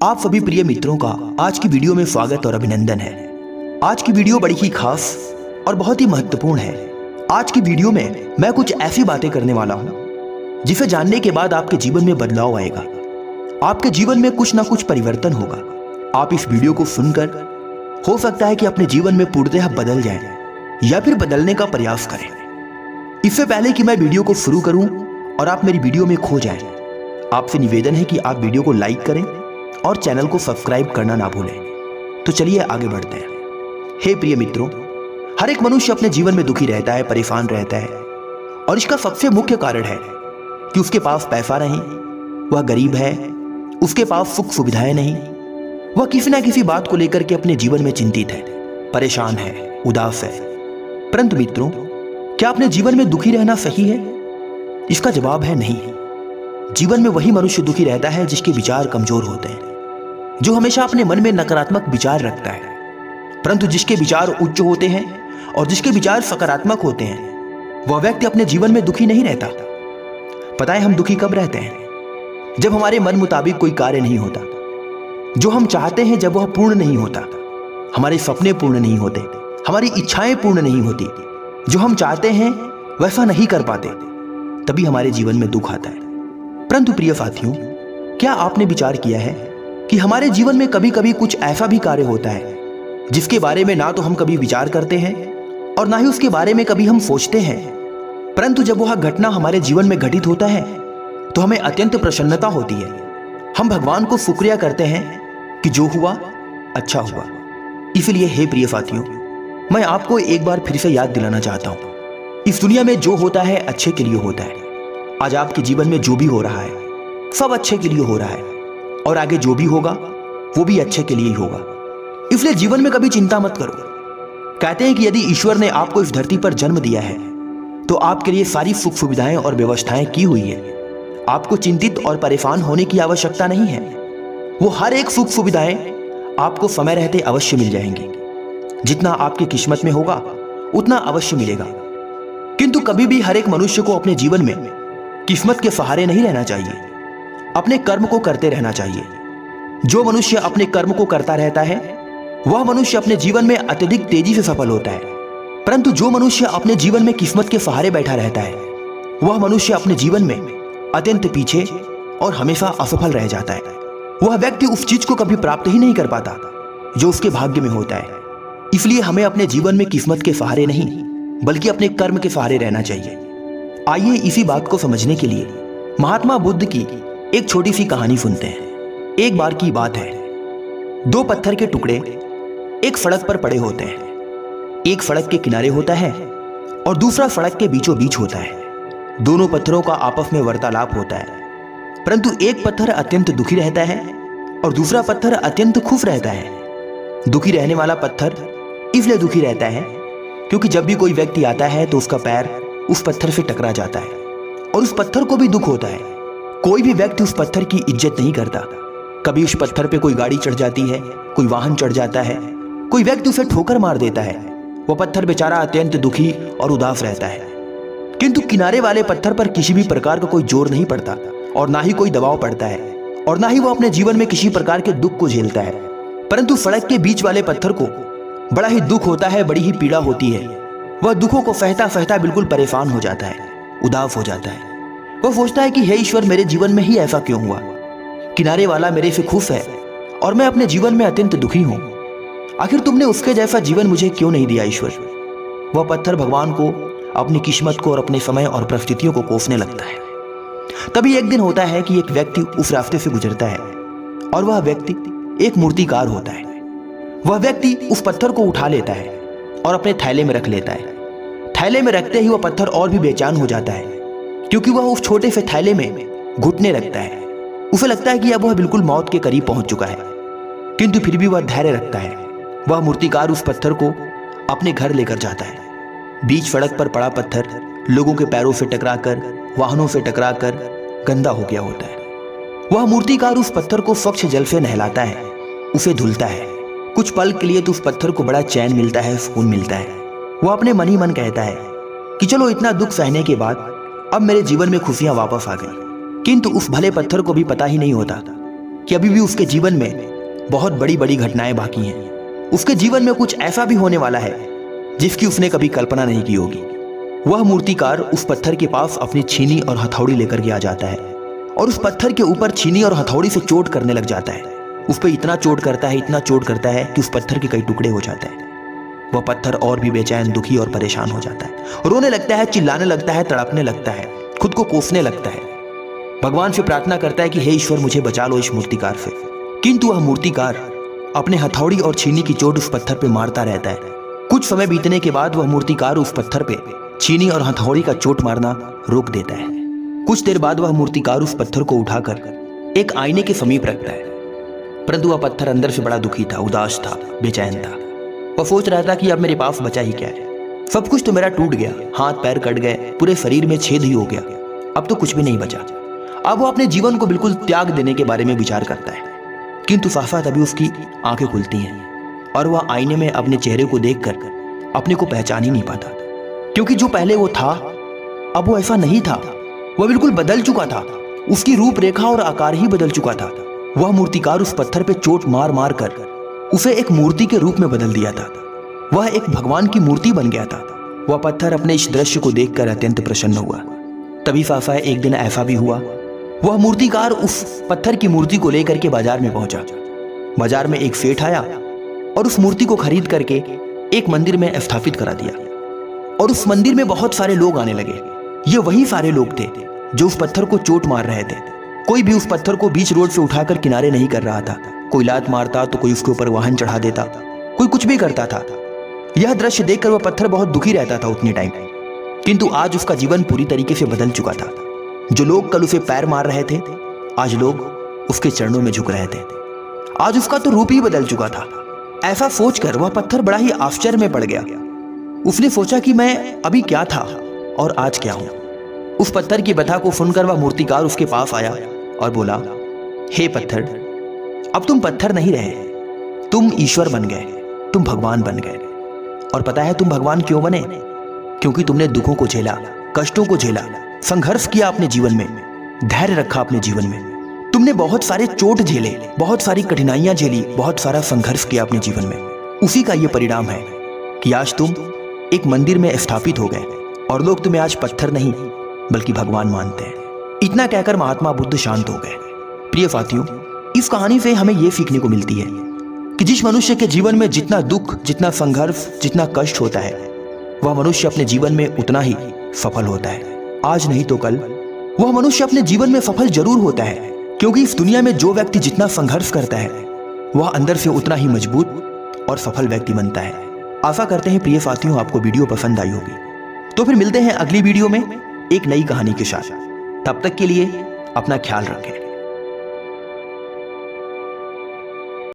आप सभी प्रिय मित्रों का आज की वीडियो में स्वागत और अभिनंदन है। आज की वीडियो बड़ी ही खास और बहुत ही महत्वपूर्ण है। आज की वीडियो में मैं कुछ ऐसी बातें करने वाला हूं जिसे जानने के बाद आपके जीवन में बदलाव आएगा, आपके जीवन में कुछ ना कुछ परिवर्तन होगा। आप इस वीडियो को सुनकर हो सकता है कि अपने जीवन में पूर्णतः बदल जाए या फिर बदलने का प्रयास करें। इससे पहले कि मैं वीडियो को शुरू करूं और आप मेरी वीडियो में खो जाएं, आपसे निवेदन है कि आप वीडियो को लाइक करें और चैनल को सब्सक्राइब करना ना भूलें। तो चलिए आगे बढ़ते हैं। हे प्रिय मित्रों, हर एक मनुष्य अपने जीवन में दुखी रहता है, परेशान रहता है, और इसका सबसे मुख्य कारण है कि उसके पास पैसा नहीं, वह गरीब है, उसके पास सुख सुविधाएं नहीं, वह किसी ना किसी बात को लेकर के अपने जीवन में चिंतित है, परेशान है, उदास है। परंतु मित्रों, क्या अपने जीवन में दुखी रहना सही है? इसका जवाब है नहीं। जीवन में वही मनुष्य दुखी रहता है जिसके विचार कमजोर होते हैं, जो हमेशा अपने मन में नकारात्मक विचार रखता है। परंतु जिसके विचार उच्च होते हैं और जिसके विचार सकारात्मक होते हैं, वह व्यक्ति अपने जीवन में दुखी नहीं रहता। पता है हम दुखी कब रहते हैं? जब हमारे मन मुताबिक कोई कार्य नहीं होता, जो हम चाहते हैं जब वह पूर्ण नहीं होता, हमारे सपने पूर्ण नहीं होते, हमारी इच्छाएं पूर्ण नहीं होती, जो हम चाहते हैं वैसा नहीं कर पाते, तभी हमारे जीवन में दुख आता है। परंतु प्रिय साथियों, क्या आपने विचार किया है कि हमारे जीवन में कभी कभी कुछ ऐसा भी कार्य होता है जिसके बारे में ना तो हम कभी विचार करते हैं और ना ही उसके बारे में कभी हम सोचते हैं, परंतु जब वह घटना हमारे जीवन में घटित होता है तो हमें अत्यंत प्रसन्नता होती है। हम भगवान को शुक्रिया करते हैं कि जो हुआ अच्छा हुआ। इसलिए हे प्रिय साथियों, मैं आपको एक बार फिर से याद दिलाना चाहता हूं, इस दुनिया में जो होता है अच्छे के लिए होता है। आज आपके जीवन में जो भी हो रहा है सब अच्छे के लिए हो रहा है, और आगे जो भी होगा वो भी अच्छे के लिए ही होगा। इसलिए जीवन में कभी चिंता मत करो। कहते हैं कि यदि ईश्वर ने आपको इस धरती पर जन्म दिया है तो आपके लिए सारी सुख सुविधाएं और व्यवस्थाएं की हुई है। आपको चिंतित और परेशान होने की आवश्यकता नहीं है। वो हर एक सुख सुविधाएं आपको समय रहते अवश्य मिल जाएंगी। जितना आपकी किस्मत में होगा उतना अवश्य मिलेगा। किंतु कभी भी हर एक मनुष्य को अपने जीवन में किस्मत के सहारे नहीं रहना चाहिए, अपने कर्म को करते रहना चाहिए। जो मनुष्य अपने कर्म को करता रहता है वह मनुष्य अपने जीवन में अत्यधिक तेजी से सफल होता है। परंतु जो मनुष्य अपने जीवन में किस्मत के सहारे बैठा रहता है वह मनुष्य अपने जीवन में अत्यंत पीछे और हमेशा असफल रह जाता है। वह व्यक्ति उस चीज को कभी प्राप्त ही नहीं कर पाता जो उसके भाग्य में होता है। इसलिए हमें अपने जीवन में किस्मत के सहारे नहीं बल्कि अपने कर्म के सहारे रहना चाहिए। आइए इसी बात को समझने के लिए महात्मा बुद्ध की एक छोटी सी कहानी सुनते हैं। एक बार की बात है, दो पत्थर के टुकड़े एक सड़क पर पड़े होते हैं। एक सड़क के किनारे होता है और दूसरा सड़क के बीचों बीच होता है। दोनों पत्थरों का आपस में वार्तालाप होता है, परंतु एक पत्थर अत्यंत दुखी रहता है और दूसरा पत्थर अत्यंत खुश रहता है। दुखी रहने वाला पत्थर इसलिए दुखी रहता है क्योंकि जब भी कोई व्यक्ति आता है तो उसका पैर उस पत्थर से टकरा जाता है और उस पत्थर को भी दुख होता है। कोई भी व्यक्ति उस पत्थर की इज्जत नहीं करता। कभी उस पत्थर पे कोई गाड़ी चढ़ जाती है, कोई वाहन चढ़ जाता है, कोई व्यक्ति उसे ठोकर मार देता है। वो पत्थर बेचारा अत्यंत दुखी और उदास रहता है। किंतु किनारे वाले पत्थर पर किसी भी प्रकार का कोई जोर नहीं पड़ता और ना ही कोई दबाव पड़ता है और ना ही वो अपने जीवन में किसी प्रकार के दुख को झेलता है। परंतु सड़क के बीच वाले पत्थर को बड़ा ही दुख होता है, बड़ी ही पीड़ा होती है। वह दुखों को सहता सहता बिल्कुल परेशान हो जाता है, उदास हो जाता है। वह सोचता है कि हे ईश्वर, मेरे जीवन में ही ऐसा क्यों हुआ? किनारे वाला मेरे से खुश है और मैं अपने जीवन में अत्यंत दुखी हूं। आखिर तुमने उसके जैसा जीवन मुझे क्यों नहीं दिया ईश्वर? वह पत्थर भगवान को, अपनी किस्मत को और अपने समय और परिस्थितियों को कोसने लगता है। तभी एक दिन होता है कि एक व्यक्ति उस रास्ते से गुजरता है और वह व्यक्ति एक मूर्तिकार होता है। वह व्यक्ति उस पत्थर को उठा लेता है और अपने थैले में रख लेता है। थैले में रखते ही वह पत्थर और भी बेचैन हो जाता है क्योंकि वह उस छोटे से थैले में घुटने लगता है। उसे लगता है कि अब वह बिल्कुल मौत के करीब पहुंच चुका है, किंतु फिर भी वह धैर्य रखता है। वह मूर्तिकार उस पत्थर को अपने घर लेकर जाता है। बीच सड़क पर पड़ा पत्थर लोगों के पैरों से टकराकर, वाहनों से टकराकर गंदा हो गया होता है। वह मूर्तिकार उस पत्थर को स्वच्छ जल से नहलाता है, उसे धुलता है। कुछ पल के लिए तो उस पत्थर को बड़ा चैन मिलता है, सुकून मिलता है। वह अपने मन ही मन कहता है कि चलो इतना दुख सहने के बाद अब मेरे जीवन में खुशियां वापस आ गई। किंतु उस भले पत्थर को भी पता ही नहीं होता कि अभी भी उसके जीवन में बहुत बड़ी बड़ी घटनाएं बाकी हैं। उसके जीवन में कुछ ऐसा भी होने वाला है जिसकी उसने कभी कल्पना नहीं की होगी। वह मूर्तिकार उस पत्थर के पास अपनी छीनी और हथौड़ी लेकर के आ जाता है और उस पत्थर के ऊपर छीनी और हथौड़ी से चोट करने लग जाता है। उस पर इतना चोट करता है, इतना चोट करता है कि उस पत्थर के कई टुकड़े हो जाते हैं। वह पत्थर और भी बेचैन, दुखी और परेशान हो जाता है। रोने लगता है, चिल्लाने लगता है, तड़पने लगता है, खुद को कोसने लगता है। भगवान से प्रार्थना करता है कि हे ईश्वर, मुझे बचा लो इस मूर्तिकार से। किंतु वह मूर्तिकार अपने हथौड़ी और छीनी की चोट उस पत्थर पे मारता रहता है। कुछ समय बीतने के बाद वह मूर्तिकार उस पत्थर पे छीनी और हथौड़ी का चोट मारना रोक देता है। कुछ देर बाद वह मूर्तिकार उस पत्थर को उठाकर एक आईने के समीप रखता है, परंतु वह पत्थर अंदर से बड़ा दुखी था, उदास था, बेचैन था। वह सोच रहा था कि अब मेरे पास बचा ही क्या है। सब कुछ तो मेरा टूट गया, हाथ पैर कट गए, पूरे शरीर में छेद ही हो गया, अब तो कुछ भी नहीं बचा। अब वो अपने जीवन को बिल्कुल त्याग देने के बारे में विचार करता है। किंतु साथ तभी उसकी आंखें खुलती हैं और वह आईने में अपने चेहरे को देखकर अपने को पहचान ही नहीं पाता, क्योंकि जो पहले वो था अब वो ऐसा नहीं था। वह बिल्कुल बदल चुका था, उसकी रूपरेखा और आकार ही बदल चुका था। वह मूर्तिकार उस पत्थर पे चोट मार मार कर उसे एक मूर्ति के रूप में बदल दिया था। वह एक भगवान की मूर्ति बन गया था। वह पत्थर अपने इस दृश्य को देखकर अत्यंत प्रसन्न हुआ। तभी साफा एक दिन ऐसा भी हुआ, वह मूर्तिकार उस पत्थर की मूर्ति को लेकर के बाजार में पहुंचा। बाजार में एक सेठ आया और उस मूर्ति को खरीद करके एक मंदिर में स्थापित करा दिया और उस मंदिर में बहुत सारे लोग आने लगे। ये वही सारे लोग थे जो उस पत्थर को चोट मार रहे थे। कोई भी उस पत्थर को बीच रोड से उठाकर किनारे नहीं कर रहा था। कोई लात मारता तो कोई उसके ऊपर वाहन चढ़ा देता, कोई कुछ भी करता था। यह दृश्य देखकर वह पत्थर बहुत दुखी रहता था उतने टाइम, किंतु आज उसका जीवन पूरी तरीके से बदल चुका था। जो लोग कल उसे पैर मार रहे थे, आज लोग उसके चरणों में झुक रहे थे। आज उसका तो रूप ही बदल चुका था। ऐसा सोचकर वह पत्थर बड़ा ही आश्चर्य में पड़ गया। उसने सोचा कि मैं अभी क्या था और आज क्या हूं। उस पत्थर की व्यथा को सुनकर वह मूर्तिकार उसके पास आया और बोला, हे पत्थर, अब तुम पत्थर नहीं रहे, तुम ईश्वर बन गए, तुम भगवान बन गए। और पता है तुम भगवान क्यों बने? क्योंकि तुमने दुखों को झेला, कष्टों को झेला, संघर्ष किया अपने जीवन में, धैर्य रखा अपने जीवन में। तुमने बहुत सारे चोट झेले, बहुत सारी कठिनाइयां झेली, बहुत सारा संघर्ष किया अपने जीवन में। उसी का ये परिणाम है कि आज तुम एक मंदिर में स्थापित हो गए और लोग तुम्हें आज पत्थर नहीं बल्कि भगवान मानते हैं। इतना कहकर महात्मा बुद्ध शांत हो गए। प्रिय साथियों, इस कहानी से हमें यह सीखने को मिलती है कि जिस मनुष्य के जीवन में जितना दुख, जितना संघर्ष, जितना कष्ट होता है, वह मनुष्य अपने जीवन में उतना ही सफल होता है। आज नहीं तो कल वह मनुष्य अपने जीवन में सफल जरूर होता है, क्योंकि इस दुनिया में जो व्यक्ति जितना संघर्ष करता है वह अंदर से उतना ही मजबूत और सफल व्यक्ति बनता है। आशा करते हैं प्रिय साथियों आपको वीडियो पसंद आई होगी। तो फिर मिलते हैं अगली वीडियो में एक नई कहानी के साथ। तब तक के लिए अपना ख्याल रखें।